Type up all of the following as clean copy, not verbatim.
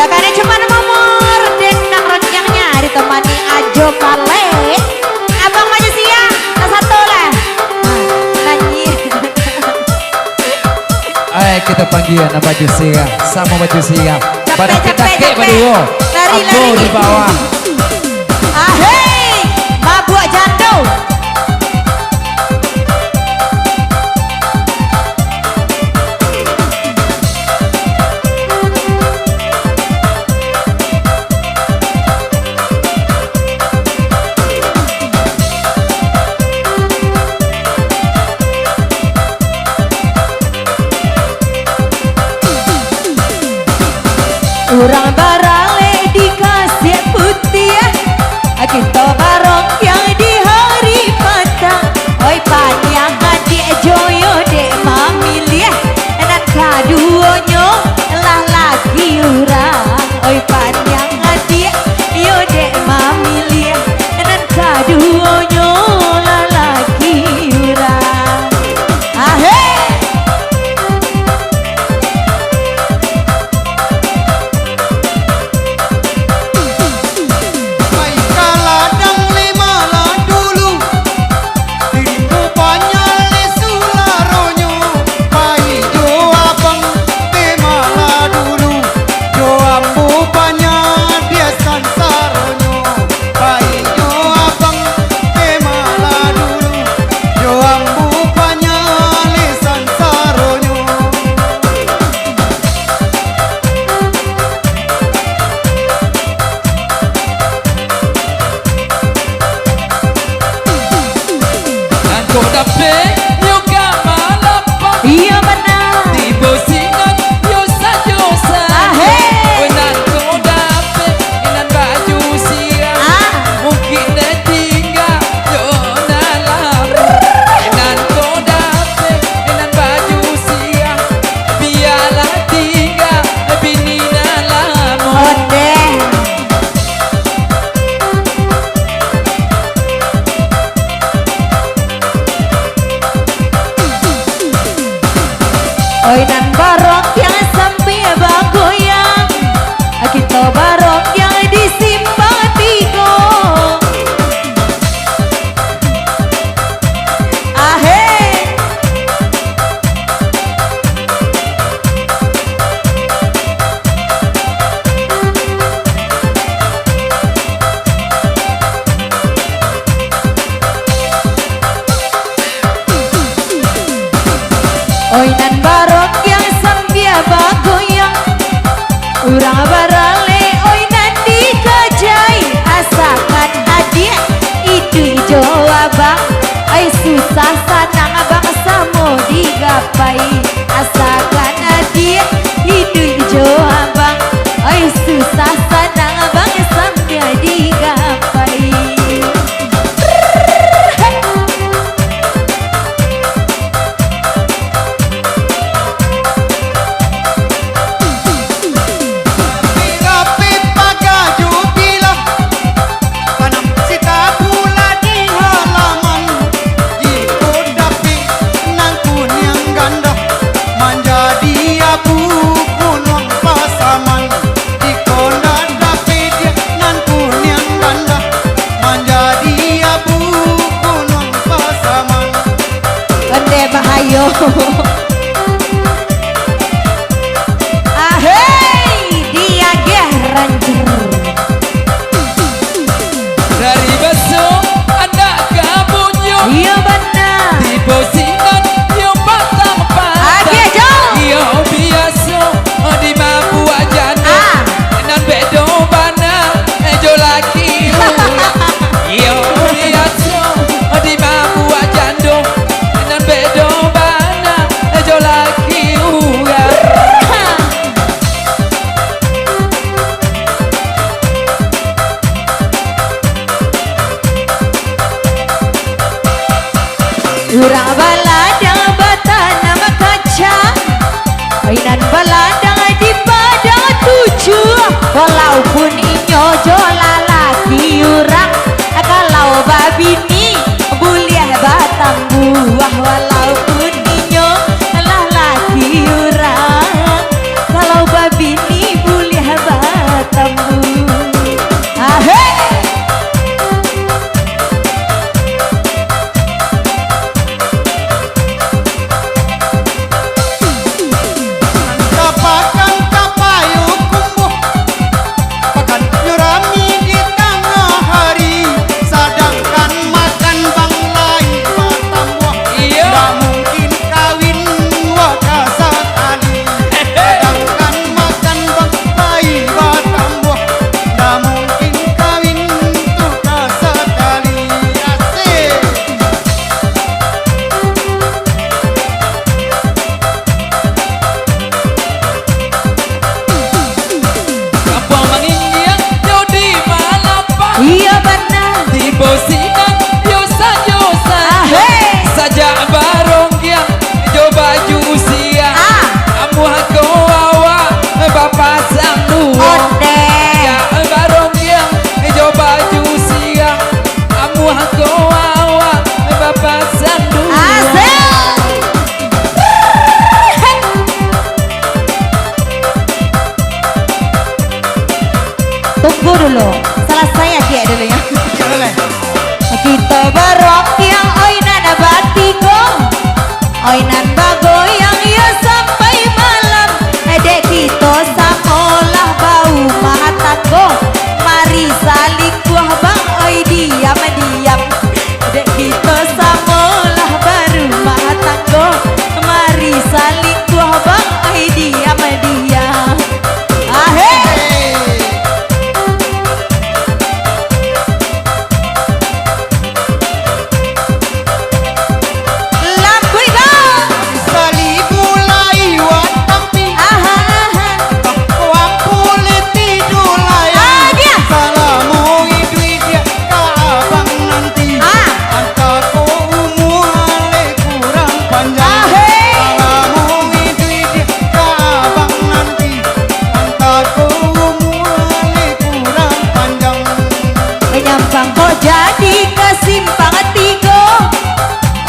Ya kan cuma nomor dan nak renyahnya ditemani Ajo Kale. Abang maju siang, satu lah. Nyanyi. Ayo kita panggil nama baju siang, sama baju siang. Pada kita kek berdua, aku di bawah. Ahey, mabuk jando. Urang barale dikasih putih ya. Kita bareng yang di hari patang. Oi panjang adik joyo dek mamili ya. Enak kaduonyo lah lagi urang. Oi panjang adik yo dek mamili ya. Enak kaduonyo lah lagi urang. Ahey. Iya benar. Di bosingan yosa yosa. Ahey. Wenan kau dapet inan baju siang. Mungkin tinggal yona lama. Inan kau dapet inan baju siang. Biarlah tinggal binina lama. Ode. Oi nan barok yang sampai bagoyang. Kita barok yang disimpatigo. Ahey. Oi nan barok yang sambil bagoyang. Urang barale oi nan dikejai. Asakan adik itu ijo abang. Oi susah sanang abang samo digapai. Asakan adik itu ijo abang. Oi susah sanang abang sambil digapai. Bahayo. Ahey, dia ranger. Dari besok ada kamunya. Iya benar. Di bosingan yo patang patang. Agi aja. Yo biasa di mampu aja nan bedo bana ejo laki ulang. Yo biasa di mampu aja nan bedo bana tunggu dulu. Selesai ya Ki dulu ya. Kita barok yang oinan batigo, oinan bagoyang ya sampai malam. Dek kita samolah bau matago, mari saling buah bang oi diam diam. Dek kita samolah baru matago, mari saling buah bang oi diam diam. Ahe.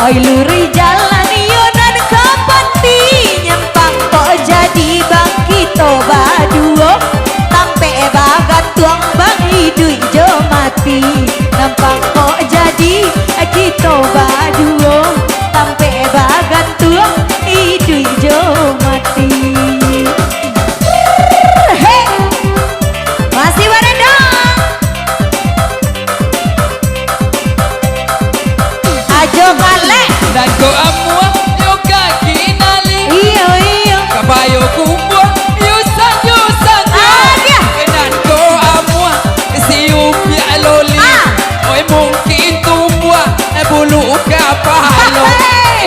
Oi luri jalan yonan kapati nyempang kok jadi bang kita baduo tampe bagat tuang bang hidup jo mati nampang kok jadi kita baduo tampe bagat tuang hidup jo mati. Hey, masih barendang ajo kale dan ko amua yo kaki nali iyo iyo kabayo kumbwa yo sanyo sanyo dan ko amua si upya loli oi mungkin tumbwa bulu kapalo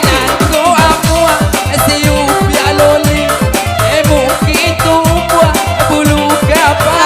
dan ko amua si upya loli mungkin tumbwa bulu kapalo.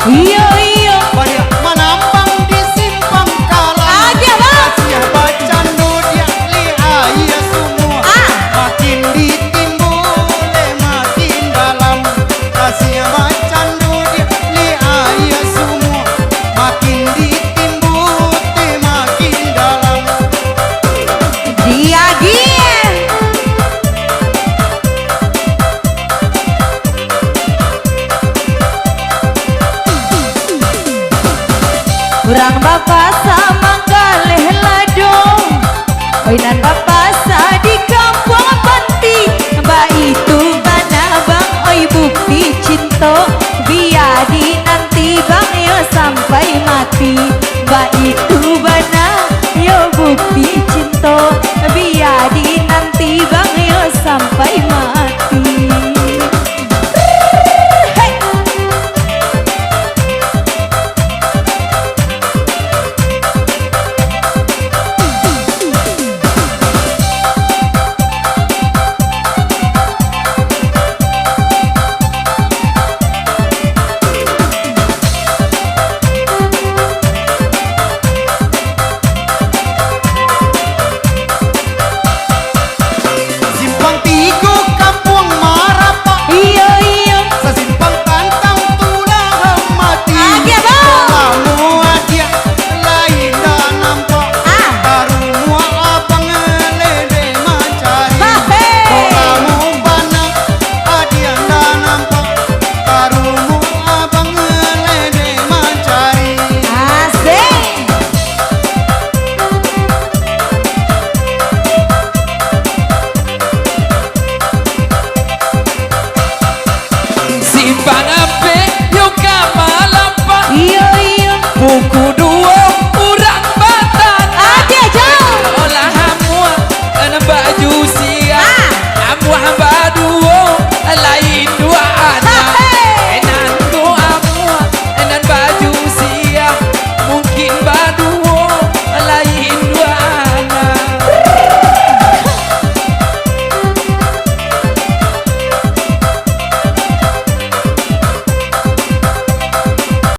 iyo iyo banyak menambang di simpang kalam. aja bang Siapa candu dia lihat semua. Makin ditimbule makin dalam. Siapa candu dia lihat semua. Makin ditimbule makin dalam. dia urang bapak sama kaleh ladong oinan bapak sa di kampung panti mbak itu mana bang oi bukti cinta biadi nanti bang yo sampai mati mbak itu mana yo bukti cinta biadi nanti bang yo sampai mati. Simpang Tigo kampung Marapa. Iyo iyo Sesimpang tantang tulah mati. Aja, Bang. Kamu aja lain dah nampak. Baru mua abang lede mencari. Hei. Kamu bana adia dah nampak. Baru mua abang lede mencari. asik Simpan